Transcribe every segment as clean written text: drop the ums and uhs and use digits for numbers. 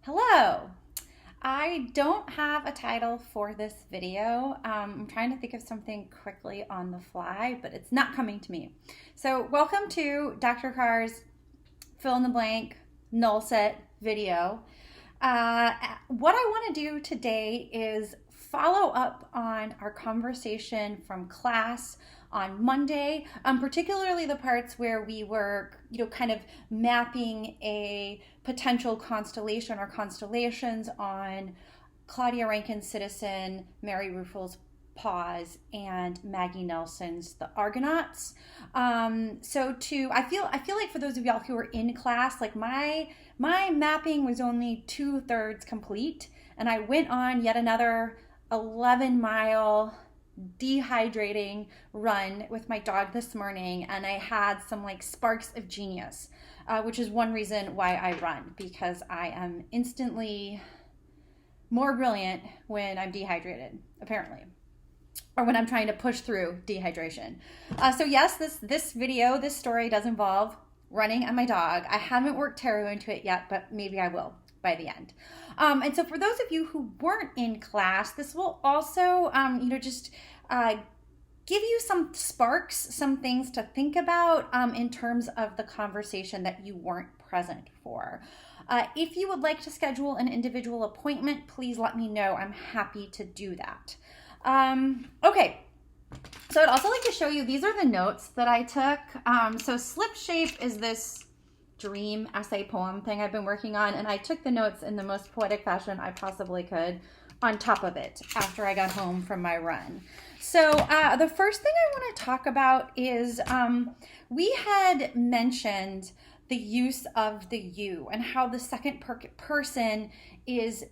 Hello. I don't have a title for this video. I'm trying to think of something quickly on the fly, but it's not coming to me. So welcome to Dr. Carr's fill in the blank null set video. What I want to do today is follow up on our conversation from class on Monday, particularly the parts where we were, kind of mapping a potential constellation or constellations on Claudia Rankine Citizen, Mary Ruefle's Pause, and Maggie Nelson's The Argonauts. I feel like for those of y'all who are in class, like my mapping was only 2/3 complete, and I went on yet another 11-mile dehydrating run with my dog this morning, and I had some like sparks of genius, which is one reason why I run, because I am instantly more brilliant when I'm dehydrated, apparently, or when I'm trying to push through dehydration. So yes, this story does involve running and my dog. I haven't worked tarot into it yet, but maybe I will by the end. And so for those of you who weren't in class, this will also, give you some sparks, some things to think about in terms of the conversation that you weren't present for. If you would like to schedule an individual appointment, please let me know. I'm happy to do that. Okay. So I'd also like to show you, these are the notes that I took. So Slip Shape is this dream essay poem thing I've been working on, and I took the notes in the most poetic fashion I possibly could on top of it after I got home from my run. So the first thing I want to talk about is we had mentioned the use of the you and how the second person is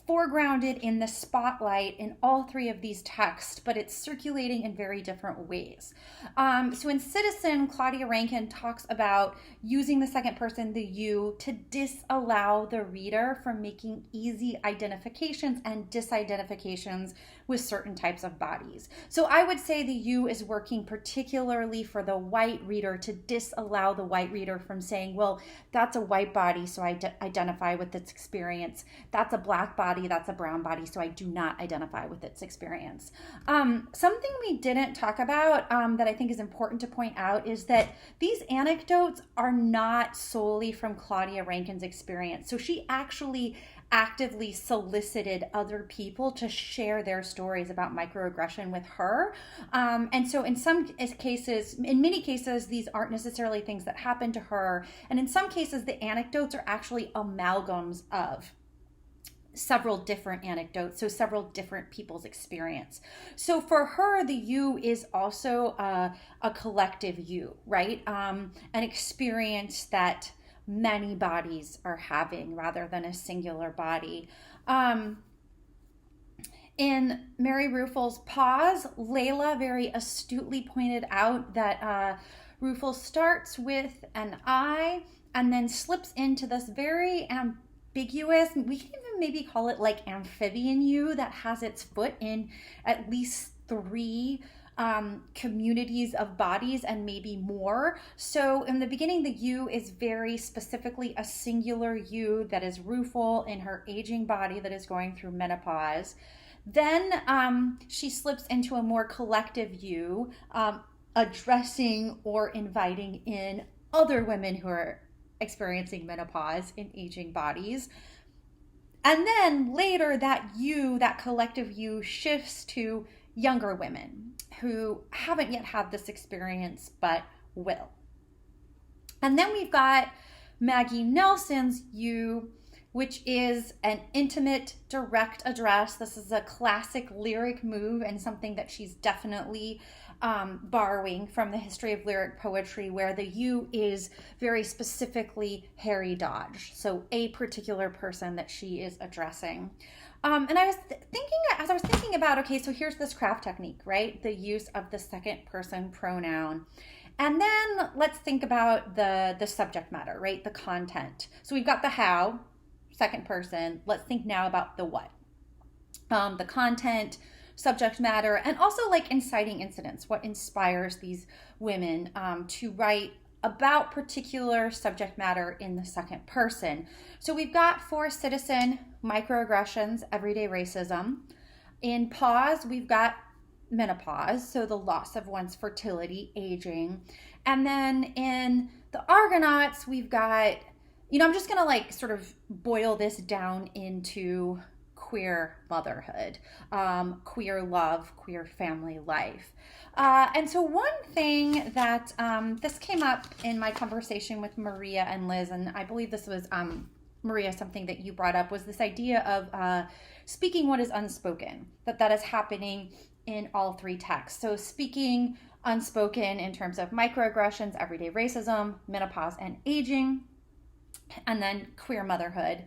foregrounded in the spotlight in all three of these texts, but it's circulating in very different ways. So in Citizen, Claudia Rankine talks about using the second person, the you, to disallow the reader from making easy identifications and disidentifications with certain types of bodies. So I would say the you is working particularly for the white reader to disallow the white reader from saying, well, that's a white body, so I identify with its experience. That's a black body, that's a brown body, so I do not identify with its experience. Something we didn't talk about that I think is important to point out is that these anecdotes are not solely from Claudia Rankine's experience. So she actually actively solicited other people to share their stories about microaggression with her. And so in many cases, these aren't necessarily things that happened to her. And in some cases, the anecdotes are actually amalgams of several different anecdotes, so several different people's experience. So for her, the you is also a collective you, right? An experience that many bodies are having rather than a singular body. In Mary Ruefle's Pause, Layla very astutely pointed out that Ruefle starts with an I and then slips into this very ambiguous, we can even maybe call it like amphibian you that has its foot in at least three communities of bodies and maybe more. So in the beginning, the you is very specifically a singular you that is Ruefle in her aging body that is going through menopause. Then she slips into a more collective you, addressing or inviting in other women who are experiencing menopause in aging bodies. And then later that collective you shifts to younger women who haven't yet had this experience but will. And then we've got Maggie Nelson's you, which is an intimate, direct address. This is a classic lyric move and something that she's definitely borrowing from the history of lyric poetry, where the you is very specifically Harry Dodge, so a particular person that she is addressing. And I was thinking about, okay, so here's this craft technique, right? The use of the second person pronoun. And then let's think about the subject matter, right? The content. So we've got the how, second person. Let's think now about the what. The content, subject matter, and also like inciting incidents. What inspires these women to write about particular subject matter in the second person. So we've got for citizen, microaggressions, everyday racism. In pause, we've got menopause, so the loss of one's fertility, aging. And then in the Argonauts, we've got, I'm just gonna like sort of boil this down into queer motherhood, queer love, queer family life. And so one thing that this came up in my conversation with Maria and Liz, and I believe this was Maria, something that you brought up, was this idea of speaking what is unspoken, that is happening in all three texts. So speaking unspoken in terms of microaggressions, everyday racism, menopause and aging, and then queer motherhood,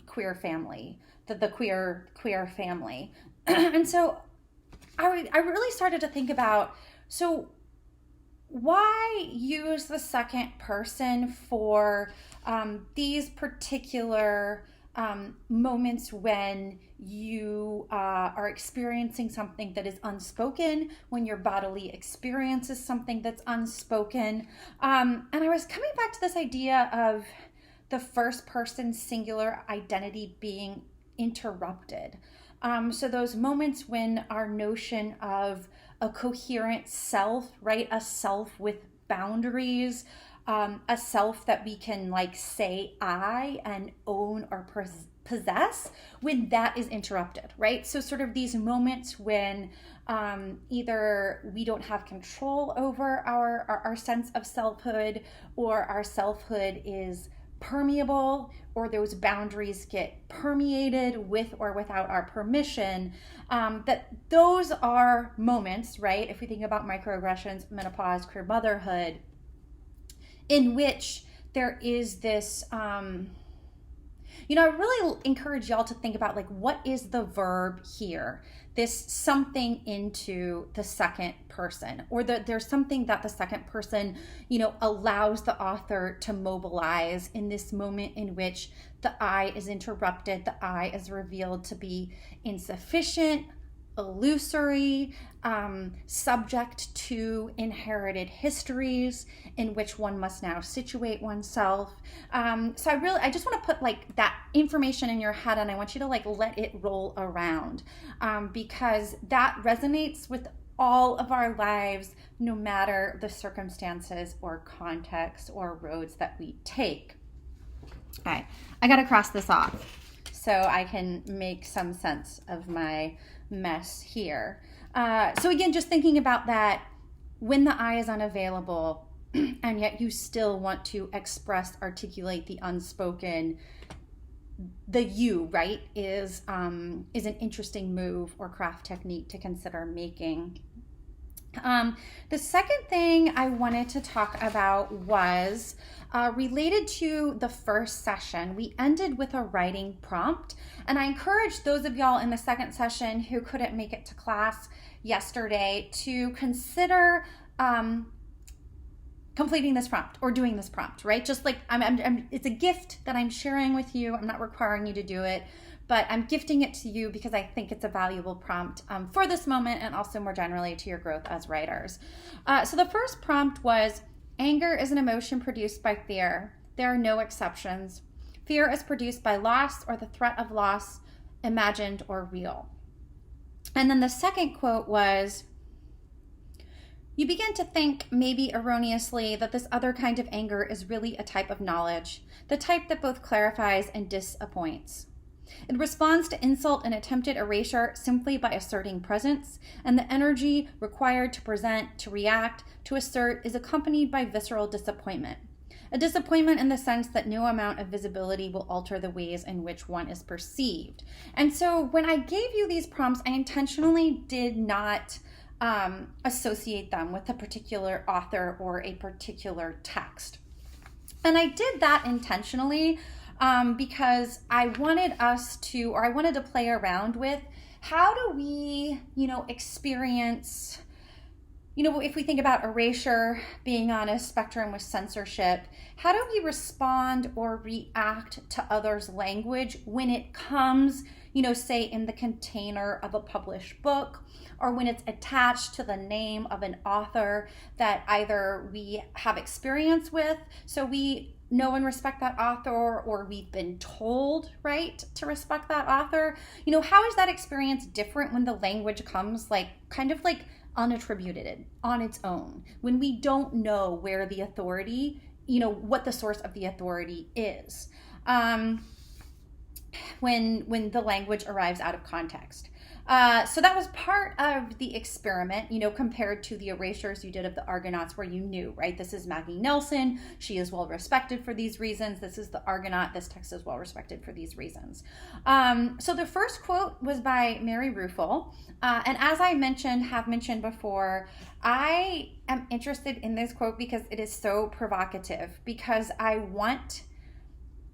queer family, the queer family. And so I really started to think about, so why use the second person for these particular moments when you are experiencing something that is unspoken, when your bodily experience is something that's unspoken. And I was coming back to this idea of the first person singular identity being interrupted. So those moments when our notion of a coherent self, right? A self with boundaries, a self that we can like say I and own or possess, when that is interrupted, right? So sort of these moments when either we don't have control over our sense of selfhood, or our selfhood is permeable, or those boundaries get permeated with or without our permission, that those are moments, right? If we think about microaggressions, menopause, queer motherhood, in which there is this, I really encourage y'all to think about like, what is the verb here? This something into the second person, or there's something that the second person, allows the author to mobilize in this moment in which the I is interrupted, the I is revealed to be insufficient, illusory, subject to inherited histories in which one must now situate oneself. So I just want to put like that information in your head, and I want you to like let it roll around, because that resonates with all of our lives, no matter the circumstances or context or roads that we take. All right, I got to cross this off so I can make some sense of my mess here. So again, just thinking about that, when the I is unavailable and yet you still want to express, articulate the unspoken, the you, right, is an interesting move or craft technique to consider making. The second thing I wanted to talk about was related to the first session. We ended with a writing prompt, and I encourage those of y'all in the second session who couldn't make it to class yesterday to consider completing this prompt or doing this prompt, right? Just like it's a gift that I'm sharing with you. I'm not requiring you to do it, but I'm gifting it to you because I think it's a valuable prompt for this moment, and also more generally to your growth as writers. So the first prompt was, anger is an emotion produced by fear. There are no exceptions. Fear is produced by loss or the threat of loss, imagined or real. And then the second quote was, you begin to think, maybe erroneously, that this other kind of anger is really a type of knowledge, the type that both clarifies and disappoints. It responds to insult and attempted erasure simply by asserting presence, and the energy required to present, to react, to assert is accompanied by visceral disappointment. A disappointment in the sense that no amount of visibility will alter the ways in which one is perceived. And so when I gave you these prompts, I intentionally did not associate them with a particular author or a particular text. And I did that intentionally because I wanted to play around with, how do we, experience if we think about erasure being on a spectrum with censorship, how do we respond or react to others' language when it comes, say in the container of a published book, or when it's attached to the name of an author that either we have experience with, so we know and respect that author, or we've been told, right, to respect that author. How is that experience different when the language comes kind of unattributed on its own, when we don't know where the authority, what the source of the authority is, when the language arrives out of context. So that was part of the experiment, compared to the erasures you did of the Argonauts, where you knew, right? This is Maggie Nelson. She is well respected for these reasons. This is the Argonaut. This text is well respected for these reasons. So the first quote was by Mary Ruefle. And as I have mentioned before, I am interested in this quote because it is so provocative, because I want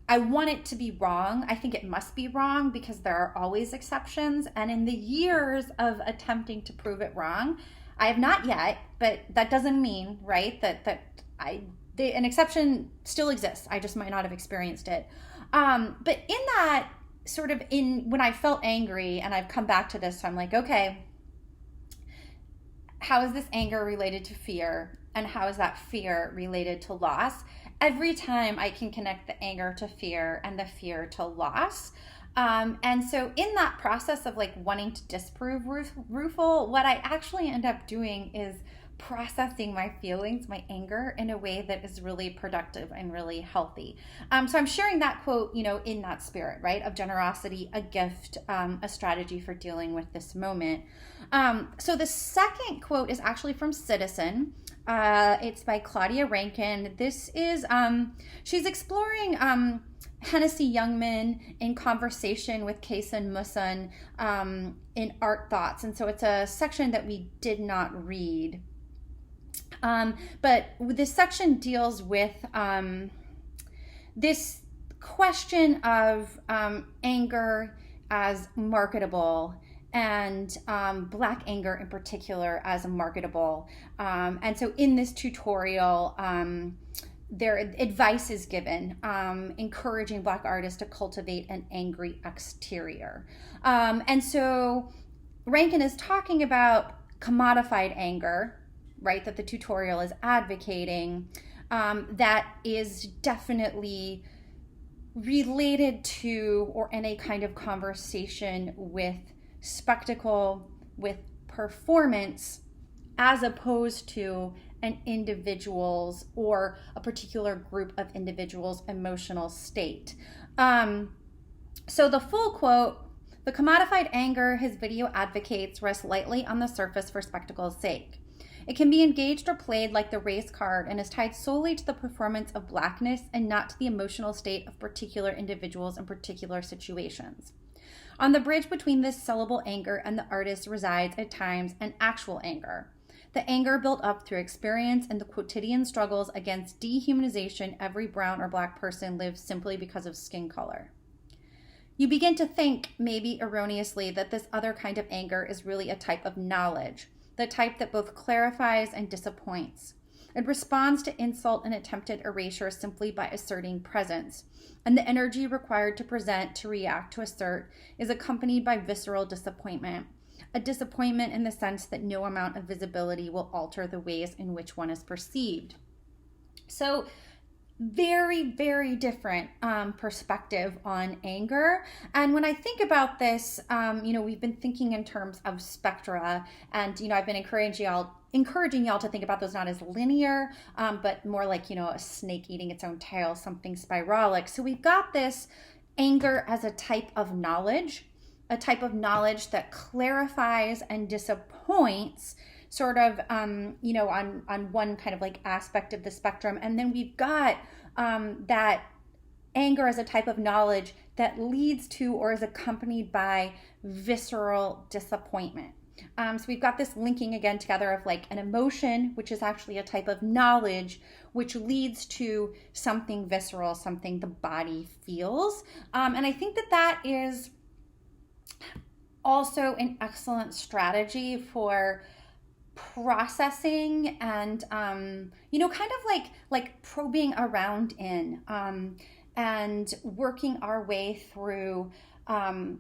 it to be wrong. I think it must be wrong because there are always exceptions. And in the years of attempting to prove it wrong, I have not yet, but that doesn't mean, right, that an exception still exists. I just might not have experienced it. But in that when I felt angry, and I've come back to this, so I'm like, okay, how is this anger related to fear? And how is that fear related to loss? Every time I can connect the anger to fear and the fear to loss. And so in that process of wanting to disprove Ruefle, what I actually end up doing is processing my feelings, my anger, in a way that is really productive and really healthy. So I'm sharing that quote, in that spirit, right, of generosity, a gift, a strategy for dealing with this moment. So the second quote is actually from Citizen. It's by Claudia Rankine. This is, she's exploring Hennessy Youngman in conversation with Kaysen Musson in Art Thoughts. And so it's a section that we did not read. But this section deals with this question of anger as marketable, and Black anger in particular as marketable. And so in this tutorial, their advice is given, encouraging Black artists to cultivate an angry exterior. And so Rankine is talking about commodified anger, right, that the tutorial is advocating, that is definitely related to or in a kind of conversation with spectacle, with performance, as opposed to an individual's or a particular group of individuals' emotional state. So the full quote, "The commodified anger his video advocates rests lightly on the surface for spectacle's sake. It can be engaged or played like the race card and is tied solely to the performance of Blackness and not to the emotional state of particular individuals in particular situations. On the bridge between this sellable anger and the artist resides at times an actual anger. The anger built up through experience and the quotidian struggles against dehumanization every brown or Black person lives simply because of skin color. You begin to think, maybe erroneously, that this other kind of anger is really a type of knowledge, the type that both clarifies and disappoints. It responds to insult and attempted erasure simply by asserting presence, and the energy required to present, to react, to assert is accompanied by visceral disappointment, a disappointment in the sense that no amount of visibility will alter the ways in which one is perceived." So very, very different perspective on anger. And when I think about this, we've been thinking in terms of spectra, and, I've been encouraging y'all to think about those not as linear, but more like, a snake eating its own tail, something spiralic. So we've got this anger as a type of knowledge that clarifies and disappoints, sort of, on one kind of aspect of the spectrum. And then we've got that anger as a type of knowledge that leads to or is accompanied by visceral disappointment. So we've got this linking again together of an emotion, which is actually a type of knowledge, which leads to something visceral, something the body feels. And I think that is also an excellent strategy for processing and kind of like probing around in and working our way through an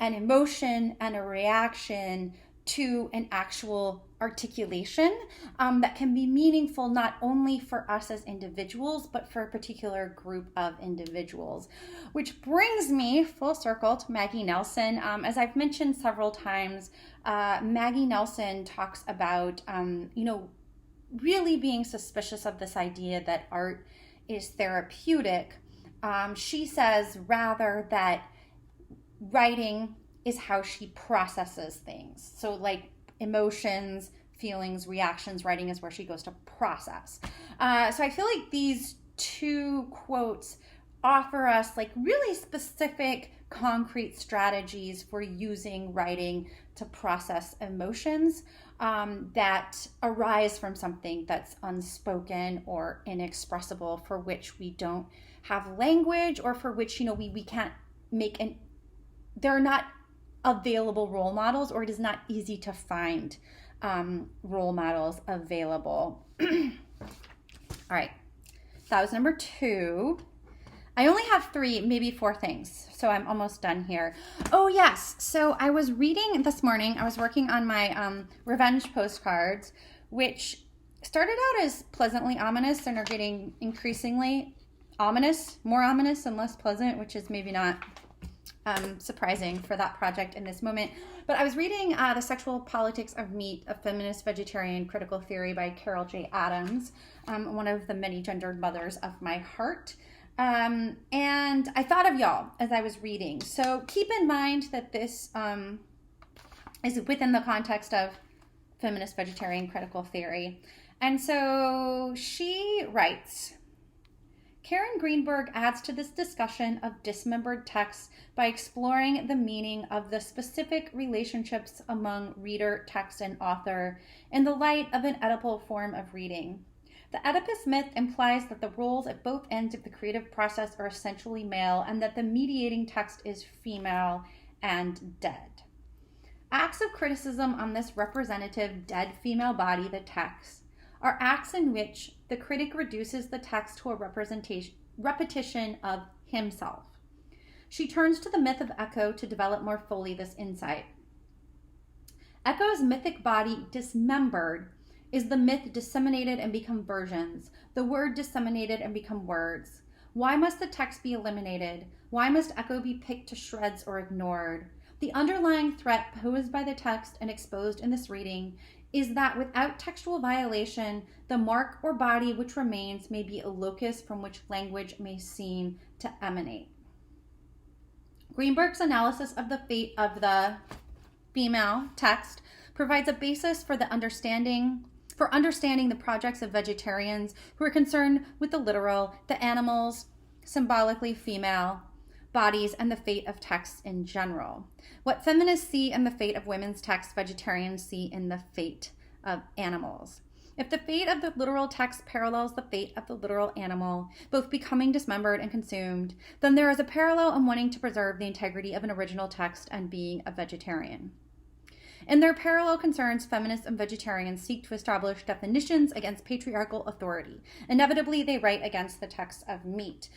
emotion and a reaction to an actual articulation that can be meaningful not only for us as individuals, but for a particular group of individuals. Which brings me full circle to Maggie Nelson. As I've mentioned several times, Maggie Nelson talks about, really being suspicious of this idea that art is therapeutic. She says rather that writing is how she processes things. So like emotions, feelings, reactions, writing is where she goes to process. So I feel like these two quotes offer us like really specific, concrete strategies for using writing to process emotions that arise from something that's unspoken or inexpressible, for which we don't have language, or for which, we can't make they're not available role models, or it is not easy to find role models available. All right, that was number 2. I only have 3, maybe 4 things, so I'm almost done here. Oh yes, so I was reading this morning, I was working on my revenge postcards, which started out as pleasantly ominous and are getting increasingly ominous, more ominous and less pleasant, which is maybe not surprising for that project in this moment. But I was reading The Sexual Politics of Meat, a Feminist Vegetarian Critical Theory by Carol J. Adams, one of the many gendered mothers of my heart. And I thought of y'all as I was reading. So keep in mind that this is within the context of feminist vegetarian critical theory. And so she writes, Karen Greenberg adds to this discussion of dismembered texts by exploring the meaning of the specific relationships among reader, text, and author in the light of an Oedipal form of reading. The Oedipus myth implies that the roles at both ends of the creative process are essentially male, and that the mediating text is female and dead. Acts of criticism on this representative dead female body, the text, are acts in which the critic reduces the text to a repetition of himself. She turns to the myth of Echo to develop more fully this insight. Echo's mythic body dismembered is the myth disseminated and become versions, the word disseminated and become words. Why must the text be eliminated? Why must Echo be picked to shreds or ignored? The underlying threat posed by the text and exposed in this reading is that without textual violation, the mark or body which remains may be a locus from which language may seem to emanate. Greenberg's analysis of the fate of the female text provides a basis for understanding the projects of vegetarians who are concerned with the literal, the animals, symbolically female bodies, and the fate of texts in general. What feminists see in the fate of women's texts, vegetarians see in the fate of animals. If the fate of the literal text parallels the fate of the literal animal, both becoming dismembered and consumed, then there is a parallel in wanting to preserve the integrity of an original text and being a vegetarian. In their parallel concerns, feminists and vegetarians seek to establish definitions against patriarchal authority. Inevitably, they write against the text of meat.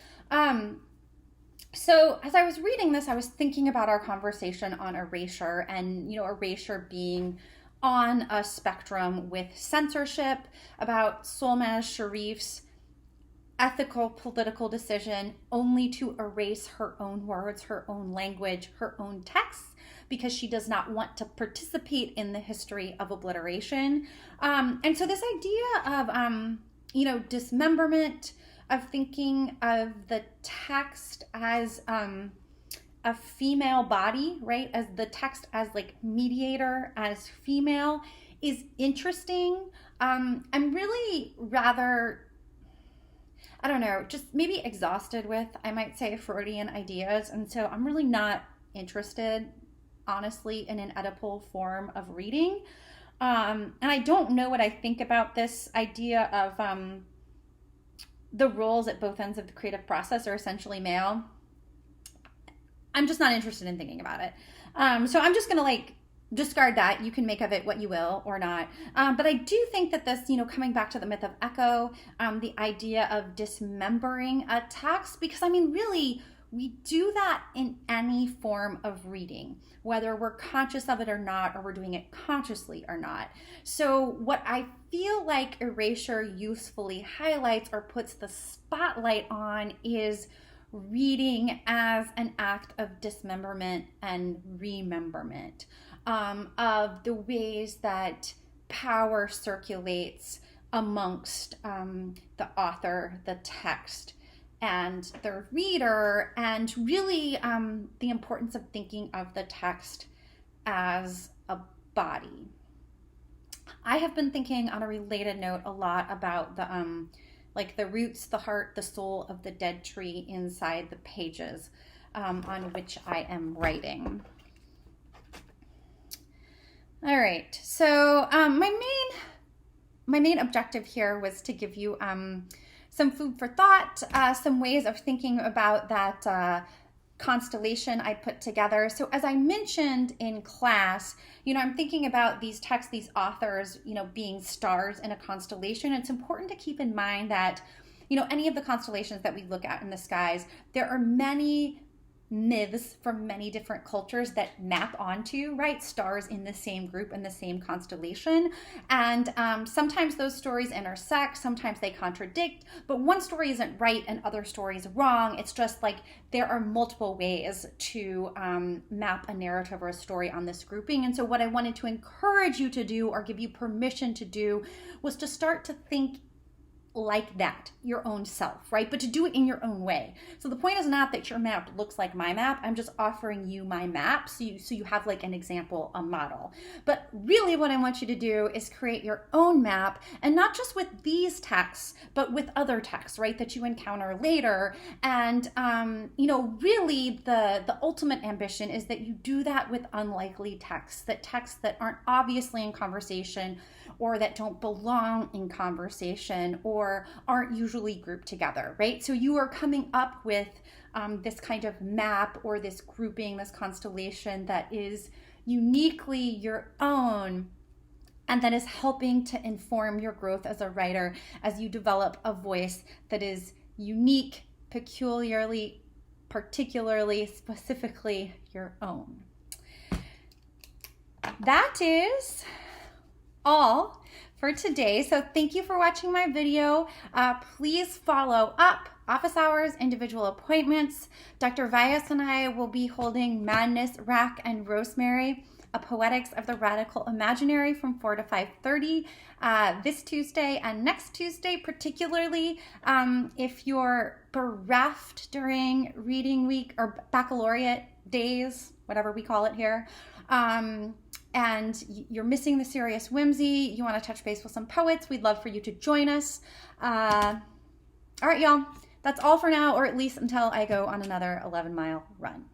So as I was reading this, I was thinking about our conversation on erasure and, erasure being on a spectrum with censorship, about Solmaz Sharif's ethical political decision only to erase her own words, her own language, her own texts, because she does not want to participate in the history of obliteration. And so this idea of, dismemberment, of thinking of the text as a female body, right? As the text as like mediator, as female, is interesting. I'm really rather, I don't know, just maybe exhausted with, I might say, Freudian ideas. And so I'm really not interested, honestly, in an Oedipal form of reading. And I don't know what I think about this idea of the roles at both ends of the creative process are essentially male. I'm just not interested in thinking about it. So I'm just going to discard that. You can make of it what you will or not. But I do think that this, coming back to the myth of echo, the idea of dismembering a text, because I mean, really, we do that in any form of reading, whether we're conscious of it or not, or we're doing it consciously or not. So what I feel like erasure usefully highlights or puts the spotlight on is reading as an act of dismemberment and rememberment, of the ways that power circulates amongst the author, the text, and the reader, and really the importance of thinking of the text as a body. I have been thinking on a related note a lot about the like the roots, the heart, the soul of the dead tree inside the pages on which I am writing. All right, so my main objective here was to give you some food for thought, some ways of thinking about that constellation I put together. So as I mentioned in class, I'm thinking about these texts, these authors, being stars in a constellation. It's important to keep in mind that, any of the constellations that we look at in the skies, there are many myths from many different cultures that map onto, right, stars in the same group in the same constellation. And sometimes those stories intersect, sometimes they contradict, but one story isn't right and other stories wrong. It's just like there are multiple ways to map a narrative or a story on this grouping. And so what I wanted to encourage you to do, or give you permission to do, was to start to think like that, your own self, right? But to do it in your own way. So the point is not that your map looks like my map. I'm just offering you my map so you have like an example, a model. But really what I want you to do is create your own map, and not just with these texts, but with other texts, right, that you encounter later. And really the ultimate ambition is that you do that with unlikely texts that aren't obviously in conversation, or that don't belong in conversation, or aren't usually grouped together, right? So you are coming up with this kind of map, or this grouping, this constellation that is uniquely your own, and that is helping to inform your growth as a writer as you develop a voice that is unique, peculiarly, particularly, specifically your own. That is all for today. So thank you for watching my video. Please follow up office hours, individual appointments. Dr. Vyas and I will be holding Madness, Rack, and Rosemary, a Poetics of the Radical Imaginary from 4 to 5:30 this Tuesday and next Tuesday, particularly if you're bereft during reading week or baccalaureate days, whatever we call it here, and you're missing the serious whimsy, you want to touch base with some poets, we'd love for you to join us. All right, y'all, that's all for now, or at least until I go on another 11-mile run.